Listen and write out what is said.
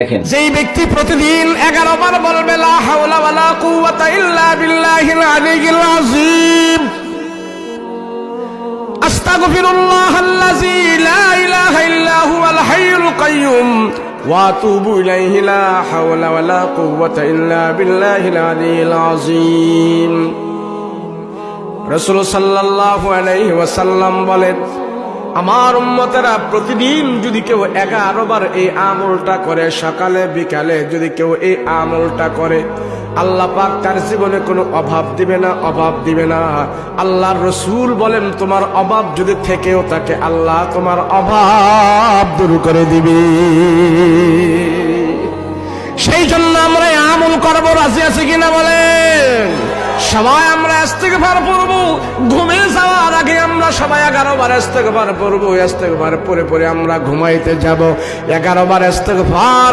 যেই ব্যক্তি প্রতিদিন 11 বার বলবে লা হাওলা ওয়ালা কুওয়াতা ইল্লা বিল্লাহিল আলিয়্যিল আযীম, আস্তাগফিরুল্লাহাল্লাযী লা ইলাহা ইল্লা হুয়াল হাইয়ুল কাইয়্যুম ওয়া আতুবু ইলাইহি, লা হাওলা ওয়ালা কুওয়াতা ইল্লা বিল্লাহিল আলিয়্যিল আযীম। রাসূল সাল্লাল্লাহু আলাইহি ওয়াসাল্লাম বলেন, আমার উম্মতেরা প্রতিদিন যদি কেউ 11 বার এই আমলটা করে, সকালে বিকালে যদি কেউ এই আমলটা করে, আল্লাহ পাক তার জীবনে কোনো অভাব দিবে না, অভাব দিবে না। আল্লাহর রাসূল বলেন, তোমার অভাব যদি থেকেও থাকে, আল্লাহ তোমার অভাব দূর করে দিবে। সেই জন্য আমরা এই আমল করবো, রাজি আছি কিনা বলেন? সবাই আমরা ইস্তেগফার পড়ব, ঘুমে যাওয়ার আগে আমরা সবাই 11 বার ইস্তেগফার পড়ব। ইস্তেগফার পড়ে পড়ে আমরা ঘুমাইতে যাব। 11 বার ইস্তেগফার